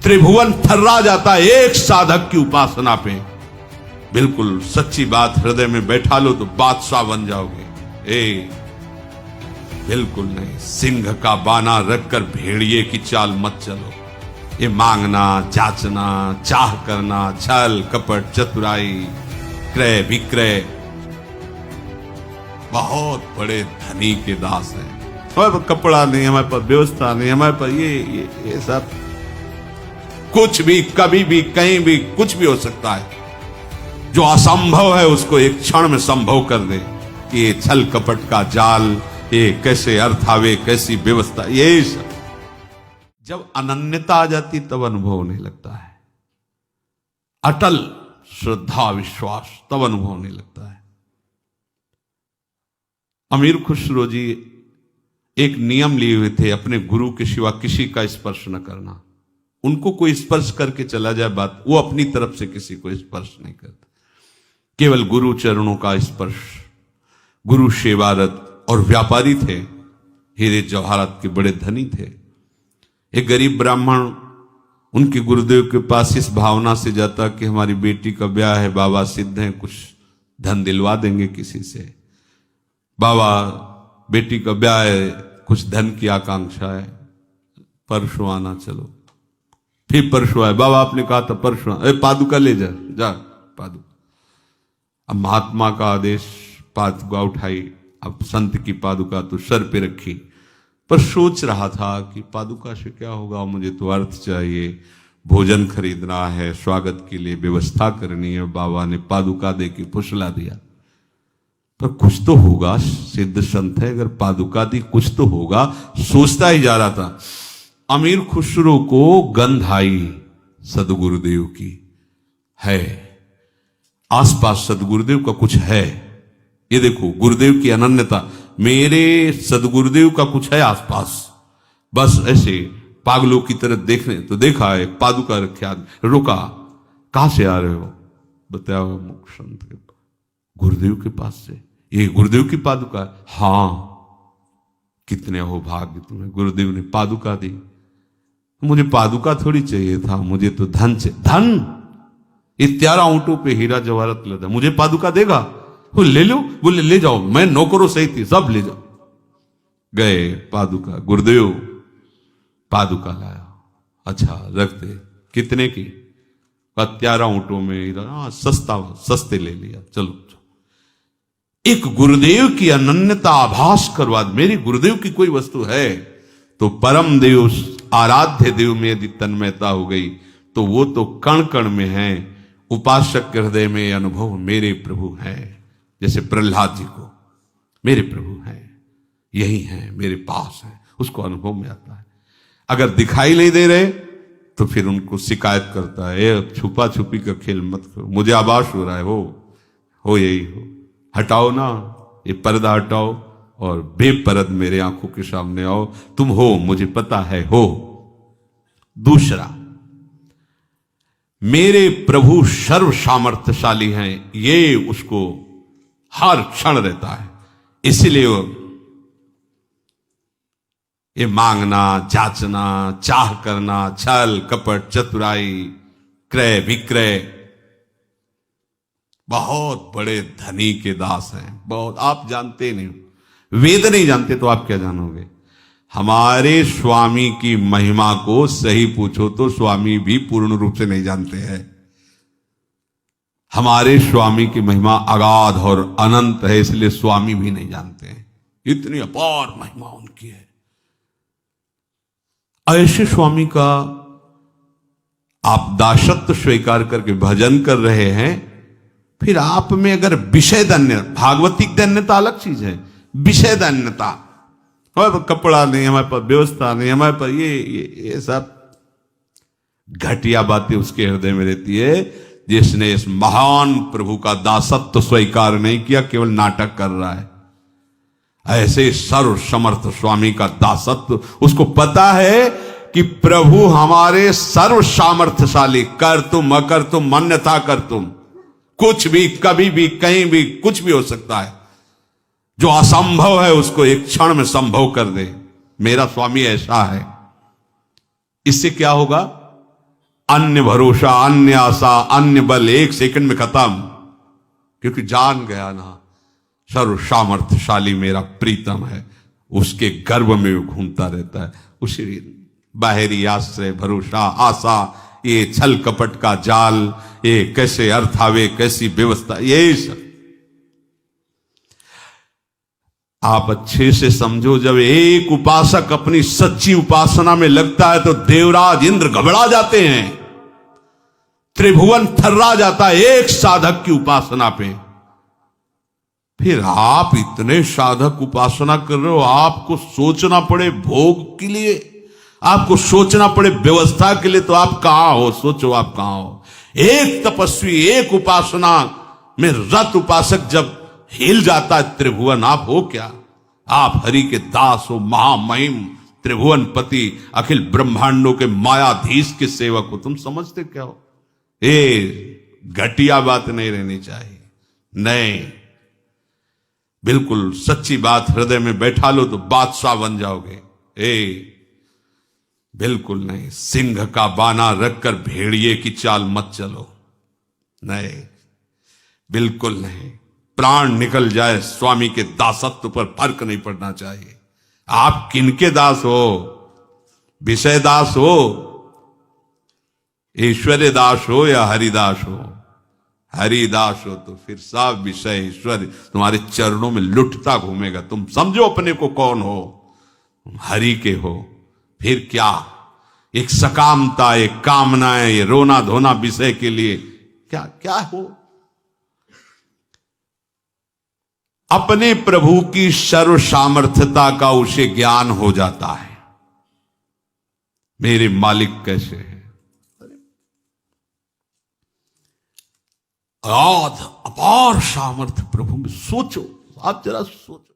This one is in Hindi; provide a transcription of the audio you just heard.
त्रिभुवन थर्रा जाता है एक साधक की उपासना पे। बिल्कुल सच्ची बात हृदय में बैठा लो तो बादशाह बन जाओगे। बिल्कुल नहीं, सिंह का बाना रखकर भेड़िए की चाल मत चलो। ये मांगना, जांचना, चाह करना, छल कपट, चतुराई, क्रय विक्रय, बहुत बड़े धनी के दास हैं। हमारे पास कपड़ा नहीं, हमारे पास व्यवस्था नहीं, हमारे पास ये सब कुछ भी, कभी भी, कहीं भी कुछ भी हो सकता है। जो असंभव है उसको एक क्षण में संभव कर दे। ये छल कपट का जाल, ये कैसे अर्थ आवे, कैसी व्यवस्था, ये सब जब अनन्यता आ जाती तब अनुभव होने लगता है। अटल श्रद्धा विश्वास तब अनुभव होने लगता है। अमीर खुसरो जी एक नियम लिए हुए थे, अपने गुरु के सिवा किसी का स्पर्श न करना। उनको कोई स्पर्श करके चला जाए बात, वो अपनी तरफ से किसी को स्पर्श नहीं करते, केवल गुरु चरणों का स्पर्श। गुरु सेवारत और व्यापारी थे, हीरे जवाहरात के बड़े धनी थे। एक गरीब ब्राह्मण उनके गुरुदेव के पास इस भावना से जाता कि हमारी बेटी का ब्याह है, बाबा सिद्ध हैं, कुछ धन दिलवा देंगे किसी से। बाबा बेटी का ब्याह है, कुछ धन की आकांक्षा है, परसों आना चलो। फिर परसों आए, बाबा आपने कहा था परसों, पादुका ले जा पादुका। अब महात्मा का आदेश, पादुका उठाई। अब संत की पादुका तो सर पे रखी, पर सोच रहा था कि पादुका से क्या होगा, मुझे तो अर्थ चाहिए, भोजन खरीदना है, स्वागत के लिए व्यवस्था करनी है। बाबा ने पादुका दे के फुसला दिया, पर कुछ तो होगा, सिद्ध संत है, अगर पादुका दी कुछ तो होगा। सोचता ही जा रहा था। अमीर खुसरो को गंध आई सदगुरुदेव की, है आसपास सदगुरुदेव का कुछ है। ये देखो गुरुदेव की अनन्यता, मेरे सदगुरुदेव का कुछ है आसपास। बस ऐसे पागलों की तरह देखने तो देखा, एक पादुका रखे आदमी। रुका, कहां से आ रहे हो? बताया मुख संत के गुरुदेव के पास से। ये गुरुदेव की पादुका है? हाँ। कितने हो भाग्य तुम्हें, गुरुदेव ने पादुका दी। मुझे पादुका थोड़ी चाहिए था, मुझे तो धन चाहिए। धन? इत्यारा ऊंटों पे हीरा जवाहरत लदा, मुझे पादुका देगा? वो ले लो, बोले ले जाओ, मैं नौकरों सही थी, सब ले जाओ। गए पादुका, गुरुदेव पादुका लाया। अच्छा रख दे। कितने की? 11 ऊंटों में हीरा। हाँ सस्ता, सस्ते ले लिया, चलो। एक गुरुदेव की अनन्यता आभास करवा, मेरे गुरुदेव की कोई वस्तु है तो परम देव, आराध्य देव में यदि तन्मयता हो गई तो वो तो कण कण में है। उपासक के हृदय में अनुभव मेरे प्रभु हैं, जैसे प्रहलाद जी को मेरे प्रभु हैं, यही हैं, मेरे पास हैं, उसको अनुभव में आता है। अगर दिखाई नहीं दे रहे तो फिर उनको शिकायत करता है, छुपा छुपी का खेल मत करो, मुझे आभास हो रहा है, हो यही हो, हटाओ ना ये पर्दा, हटाओ और बेपरद मेरे आंखों के सामने आओ, तुम हो, मुझे पता है हो। दूसरा, मेरे प्रभु सर्व सामर्थ्यशाली हैं, ये उसको हर क्षण रहता है। इसलिए वो ये मांगना, जांचना, चाह करना, छल कपट, चतुराई, क्रय विक्रय, बहुत बड़े धनी के दास हैं। बहुत, आप जानते नहीं, वेद नहीं जानते तो आप क्या जानोगे। हमारे स्वामी की महिमा को सही पूछो तो स्वामी भी पूर्ण रूप से नहीं जानते हैं। हमारे स्वामी की महिमा अगाध और अनंत है, इसलिए स्वामी भी नहीं जानते हैं। इतनी अपार महिमा उनकी है। ऐसे स्वामी का आप दासत्व स्वीकार करके भजन कर रहे हैं, फिर आप में अगर विषय धन्य, भागवतिक धन्यता अलग चीज है, विषय धन्यता, हमारे पास कपड़ा नहीं, हमारे पास व्यवस्था नहीं, हमारे पास ये सब घटिया बातें उसके हृदय में रहती है, जिसने इस महान प्रभु का दासत्व स्वीकार नहीं किया, केवल नाटक कर रहा है। ऐसे सर्व समर्थ स्वामी का दासत्व, उसको पता है कि प्रभु हमारे सर्व सामर्थ्यशाली, कर तुम अकर तुम अन्यथा कर तुम, कुछ भी, कभी भी, कहीं भी, कुछ भी हो सकता है। जो असंभव है उसको एक क्षण में संभव कर दे। मेरा स्वामी ऐसा है। इससे क्या होगा? अन्य भरोसा, अन्य आशा, अन्य बल, एक सेकंड में खत्म। क्योंकि जान गया ना, सर्व सामर्थ्यशाली मेरा प्रीतम है, उसके गर्भ में वो घूमता रहता है। उसी बाहरी आश्रय, भरोसा, आशा, ये छल कपट का जाल, ये कैसे अर्थ आवे, कैसी व्यवस्था, यही सब आप अच्छे से समझो। जब एक उपासक अपनी सच्ची उपासना में लगता है तो देवराज इंद्र घबरा जाते हैं, त्रिभुवन थर्रा जाता है एक साधक की उपासना पे। फिर आप इतने साधक उपासना कर रहे हो, आपको सोचना पड़े भोग के लिए, आपको सोचना पड़े व्यवस्था के लिए, तो आप कहां हो? सोचो आप कहां हो? एक तपस्वी, एक उपासना में रत उपासक जब हिल जाता है त्रिभुवन, आप हो क्या? आप हरि के दास हो, महामहिम त्रिभुवन पति, अखिल ब्रह्मांडों के मायाधीश के सेवक हो। तुम समझते क्या हो? घटिया बात नहीं रहनी चाहिए। नहीं, बिल्कुल सच्ची बात हृदय में बैठा लो तो बादशाह बन जाओगे। बिल्कुल नहीं, सिंह का बाना रखकर भेड़िए की चाल मत चलो। नहीं, बिल्कुल नहीं। प्राण निकल जाए, स्वामी के दासत्व पर फर्क नहीं पड़ना चाहिए। आप किनके दास हो? विषय दास हो, ईश्वर्य दास हो या हरिदास हो? हरिदास हो तो फिर सब विषय ईश्वर तुम्हारे चरणों में लुटता घूमेगा। तुम समझो अपने को कौन हो, हरि के हो। फिर क्या एक सकामता, एक कामनाएं, ये रोना धोना विषय के लिए क्या क्या हो? अपने प्रभु की सर्व सामर्थ्यता का उसे ज्ञान हो जाता है, मेरे मालिक कैसे है। अपार सामर्थ्य प्रभु में। सोचो, आप जरा सोचो।